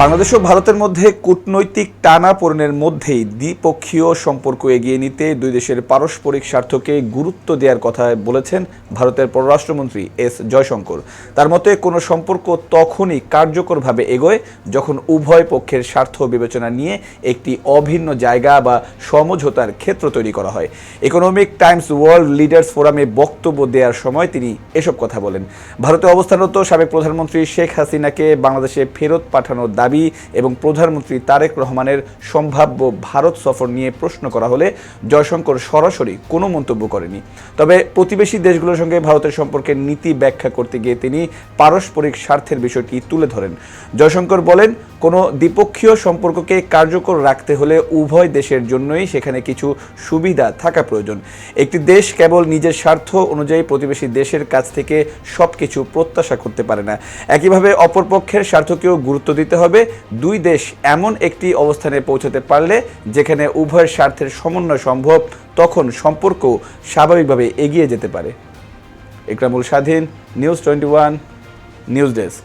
বাংলাদেশ ও ভারতের মধ্যে কূটনৈতিক টানাপোড়েনের মধ্যেই দ্বিপক্ষীয় সম্পর্ক এগিয়ে নিতে দুই দেশের পারস্পরিক স্বার্থকে গুরুত্ব দেওয়ার কথা বলেছেন ভারতের পররাষ্ট্রমন্ত্রী এস জয়শঙ্কর। তার মতে কোনো সম্পর্ক তখনই কার্যকরভাবে এগোয় যখন উভয় পক্ষের স্বার্থ বিবেচনা নিয়ে একটি অভিন্ন জায়গা বা সমঝোতার ক্ষেত্র তৈরি করা হয়। ইকোনমিক টাইমস ওয়ার্ল্ড লিডার্স ফোরামে বক্তব্য দেওয়ার সময় তিনি এসব কথা বলেন। ভারতে অবস্থানরত সাবেক প্রধানমন্ত্রী শেখ হাসিনাকে বাংলাদেশে ফেরত পাঠানোর দাবি এবং প্রধানমন্ত্রী তারেক রহমানের সম্ভাব্য ভারত সফর নিয়ে প্রশ্ন করা হলে জয়শঙ্কর সরাসরি কোনো মন্তব্য করেনি। তবে প্রতিবেশী দেশগুলোর সঙ্গে ভারতের সম্পর্কের নীতি ব্যাখ্যা করতে গিয়ে তিনি পারস্পরিক স্বার্থের বিষয়টি তুলে ধরেন। জয়শঙ্কর বলেন, কোনো দ্বিপক্ষীয় সম্পর্ককে কার্যকর রাখতে হলে উভয় দেশের জন্যই সেখানে কিছু সুবিধা থাকা প্রয়োজন। একটি দেশ কেবল নিজের স্বার্থ অনুযায়ী প্রতিবেশী দেশের কাছ থেকে সবকিছু প্রত্যাশা করতে পারে না। একইভাবে অপরপক্ষের স্বার্থকেও গুরুত্ব দিতে হবে। দুই দেশ এমন একটি অবস্থানে পৌঁছাতে পারলে যেখানে উভয়ের স্বার্থের সমন্বয় সম্ভব, তখন সম্পর্ক স্বাভাবিকভাবে এগিয়ে যেতে পারে। ইকরামুল স্বাধীন, নিউজ 21, নিউজ ডেস্ক।